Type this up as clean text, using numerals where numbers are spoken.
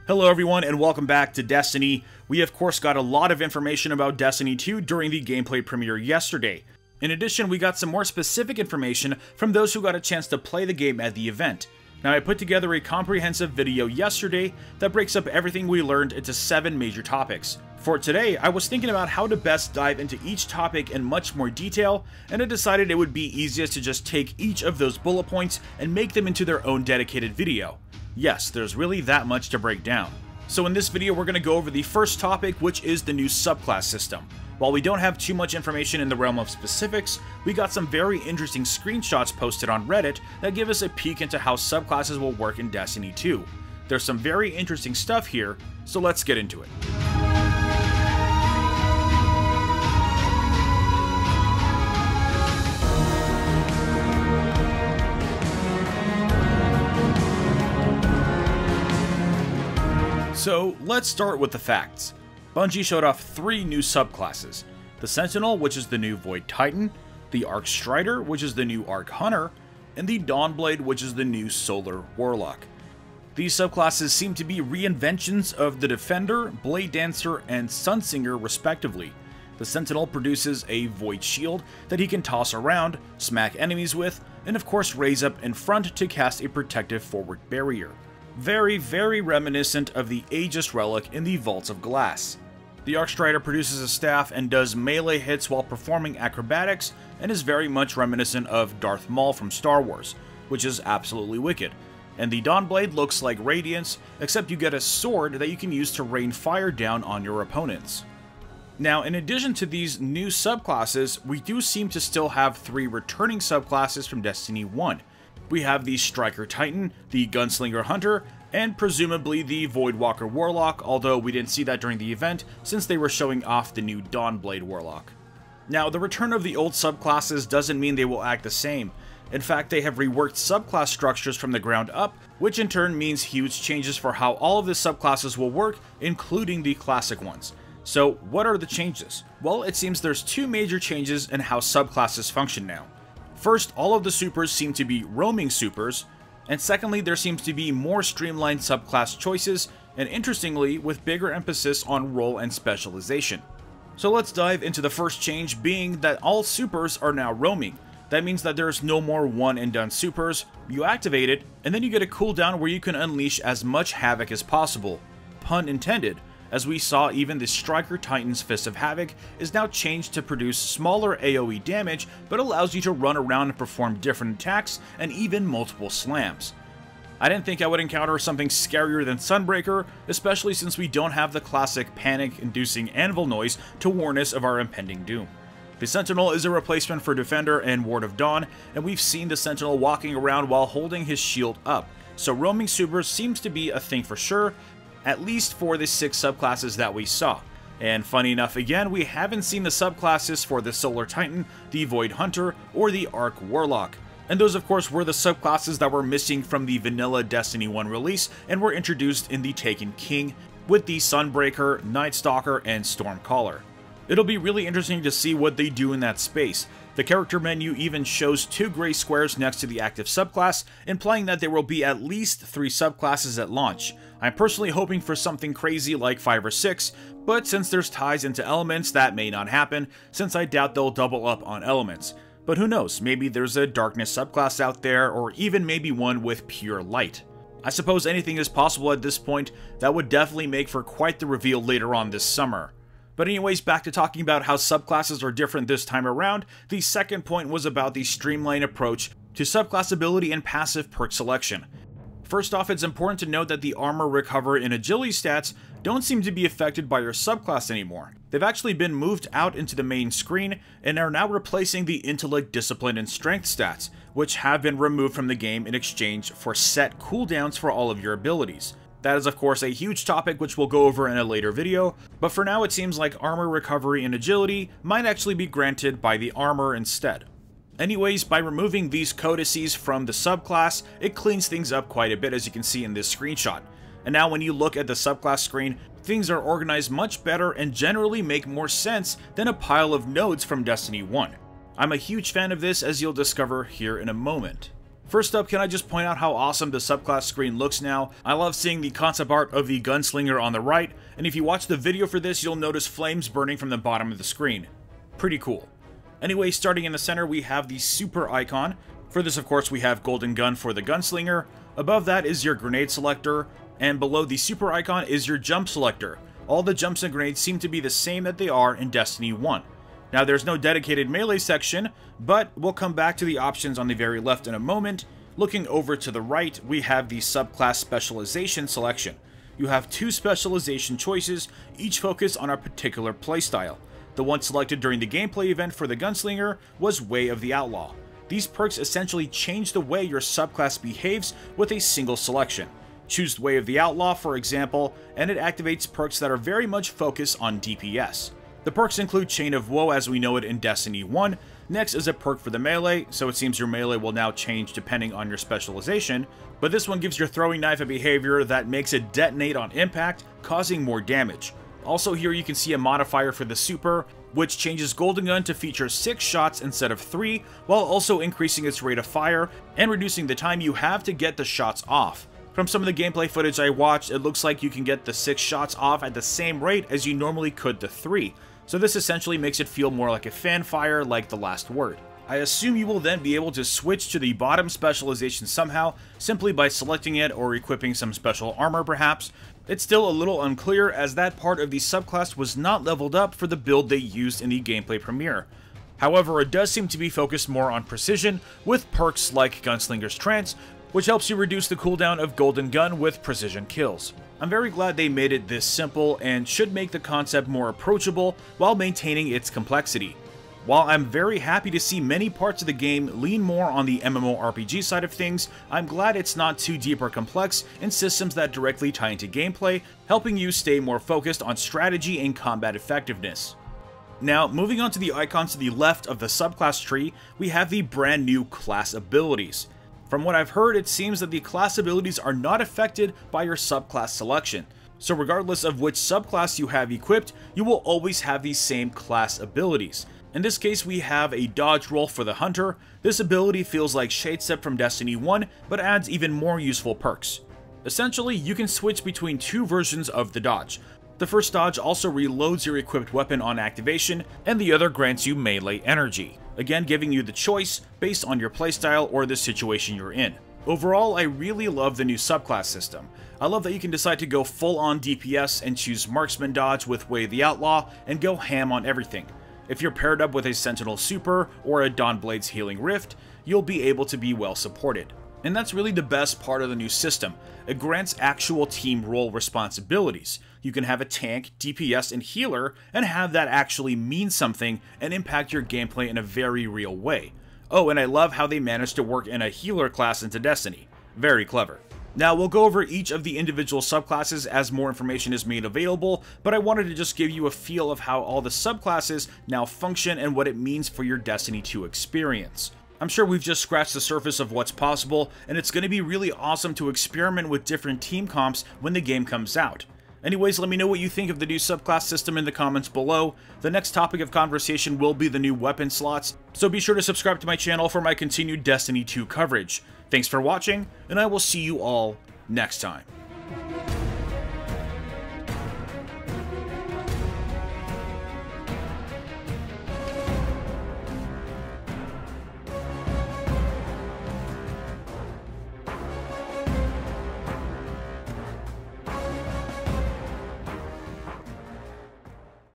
Hello everyone and welcome back to Destiny. We of course got a lot of information about Destiny 2 during the gameplay premiere yesterday. In addition, we got some more specific information from those who got a chance to play the game at the event. Now I put together a comprehensive video yesterday that breaks up everything we learned into 7 major topics. For today, I was thinking about how to best dive into each topic in much more detail, and I decided it would be easiest to just take each of those bullet points and make them into their own dedicated video. Yes, there's really that much to break down. So in this video we're going to go over the first topic, which is the new subclass system. While we don't have too much information in the realm of specifics, we got some very interesting screenshots posted on Reddit that give us a peek into how subclasses will work in Destiny 2. There's some very interesting stuff here, so let's get into it. So let's start with the facts. Bungie showed off 3 new subclasses: the Sentinel, which is the new Void Titan, the Arc Strider, which is the new Arc Hunter, and the Dawnblade, which is the new Solar Warlock. These subclasses seem to be reinventions of the Defender, Blade Dancer, and Sunsinger respectively. The Sentinel produces a Void Shield that he can toss around, smack enemies with, and of course raise up in front to cast a protective forward barrier. Very, very reminiscent of the Aegis relic in the Vaults of Glass. The Arc Strider produces a staff and does melee hits while performing acrobatics, and is very much reminiscent of Darth Maul from Star Wars, which is absolutely wicked. And the Dawnblade looks like Radiance, except you get a sword that you can use to rain fire down on your opponents. Now, in addition to these new subclasses, we do seem to still have 3 returning subclasses from Destiny 1. We have the Striker Titan, the Gunslinger Hunter, and presumably the Voidwalker Warlock, although we didn't see that during the event since they were showing off the new Dawnblade Warlock. Now, the return of the old subclasses doesn't mean they will act the same. In fact, they have reworked subclass structures from the ground up, which in turn means huge changes for how all of the subclasses will work, including the classic ones. So, what are the changes? Well, it seems there's 2 major changes in how subclasses function now. First, all of the supers seem to be roaming supers, and secondly, there seems to be more streamlined subclass choices, and interestingly, with bigger emphasis on role and specialization. So let's dive into the first change, being that all supers are now roaming. That means that there's no more one and done supers. You activate it, and then you get a cooldown where you can unleash as much havoc as possible. Pun intended, as we saw even the Striker Titan's Fist of Havoc is now changed to produce smaller AoE damage, but allows you to run around and perform different attacks, and even multiple slams. I didn't think I would encounter something scarier than Sunbreaker, especially since we don't have the classic panic-inducing anvil noise to warn us of our impending doom. The Sentinel is a replacement for Defender and Ward of Dawn, and we've seen the Sentinel walking around while holding his shield up, so roaming supers seems to be a thing for sure, at least for the 6 subclasses that we saw. And funny enough, again, we haven't seen the subclasses for the Solar Titan, the Void Hunter, or the Arc Warlock. And those of course were the subclasses that were missing from the vanilla Destiny 1 release and were introduced in the Taken King with the Sunbreaker, Night Stalker, and Stormcaller. It'll be really interesting to see what they do in that space. The character menu even shows 2 gray squares next to the active subclass, implying that there will be at least 3 subclasses at launch. I'm personally hoping for something crazy like 5 or 6, but since there's ties into elements, that may not happen, since I doubt they'll double up on elements. But who knows, maybe there's a darkness subclass out there, or even maybe one with pure light. I suppose anything is possible at this point. That would definitely make for quite the reveal later on this summer. But anyways, back to talking about how subclasses are different this time around, the second point was about the streamlined approach to subclass ability and passive perk selection. First off, it's important to note that the armor, recovery, and agility stats don't seem to be affected by your subclass anymore. They've actually been moved out into the main screen and are now replacing the intellect, discipline, and strength stats, which have been removed from the game in exchange for set cooldowns for all of your abilities. That is of course a huge topic which we'll go over in a later video, but for now it seems like armor, recovery, and agility might actually be granted by the armor instead. Anyways, by removing these codices from the subclass, it cleans things up quite a bit, as you can see in this screenshot. And now when you look at the subclass screen, things are organized much better and generally make more sense than a pile of nodes from Destiny 1. I'm a huge fan of this, as you'll discover here in a moment. First up, can I just point out how awesome the subclass screen looks now? I love seeing the concept art of the Gunslinger on the right, and if you watch the video for this, you'll notice flames burning from the bottom of the screen. Pretty cool. Anyway, starting in the center, we have the super icon. For this, of course, we have Golden Gun for the Gunslinger. Above that is your grenade selector, and below the super icon is your jump selector. All the jumps and grenades seem to be the same that they are in Destiny 1. Now, there's no dedicated melee section, but we'll come back to the options on the very left in a moment. Looking over to the right, we have the subclass specialization selection. You have 2 specialization choices, each focused on a particular playstyle. The one selected during the gameplay event for the Gunslinger was Way of the Outlaw. These perks essentially change the way your subclass behaves with a single selection. Choose Way of the Outlaw, for example, and it activates perks that are very much focused on DPS. The perks include Chain of Woe as we know it in Destiny 1. Next is a perk for the melee, so it seems your melee will now change depending on your specialization, but this one gives your throwing knife a behavior that makes it detonate on impact, causing more damage. Also here you can see a modifier for the super, which changes Golden Gun to feature 6 shots instead of 3, while also increasing its rate of fire and reducing the time you have to get the shots off. From some of the gameplay footage I watched, it looks like you can get the 6 shots off at the same rate as you normally could the 3. So this essentially makes it feel more like a fanfire like the last word. I assume you will then be able to switch to the bottom specialization somehow, simply by selecting it or equipping some special armor perhaps. It's still a little unclear as that part of the subclass was not leveled up for the build they used in the gameplay premiere. However, it does seem to be focused more on precision, with perks like Gunslinger's Trance, which helps you reduce the cooldown of Golden Gun with precision kills. I'm very glad they made it this simple and should make the concept more approachable while maintaining its complexity. While I'm very happy to see many parts of the game lean more on the MMORPG side of things, I'm glad it's not too deep or complex in systems that directly tie into gameplay, helping you stay more focused on strategy and combat effectiveness. Now, moving on to the icons to the left of the subclass tree, we have the brand new class abilities. From what I've heard, it seems that the class abilities are not affected by your subclass selection. So regardless of which subclass you have equipped, you will always have these same class abilities. In this case, we have a dodge roll for the Hunter. This ability feels like Shadestep from Destiny 1, but adds even more useful perks. Essentially, you can switch between 2 versions of the dodge. The first dodge also reloads your equipped weapon on activation, and the other grants you melee energy, again giving you the choice based on your playstyle or the situation you're in. Overall, I really love the new subclass system. I love that you can decide to go full on DPS and choose Marksman Dodge with Way of the Outlaw and go ham on everything. If you're paired up with a Sentinel Super or a Dawnblade's Healing Rift, you'll be able to be well supported. And that's really the best part of the new system. It grants actual team role responsibilities. You can have a tank, DPS, and healer, and have that actually mean something and impact your gameplay in a very real way. Oh, and I love how they managed to work in a healer class into Destiny. Very clever. Now, we'll go over each of the individual subclasses as more information is made available, but I wanted to just give you a feel of how all the subclasses now function and what it means for your Destiny 2 experience. I'm sure we've just scratched the surface of what's possible, and it's going to be really awesome to experiment with different team comps when the game comes out. Anyways, let me know what you think of the new subclass system in the comments below. The next topic of conversation will be the new weapon slots, so be sure to subscribe to my channel for my continued Destiny 2 coverage. Thanks for watching, and I will see you all next time.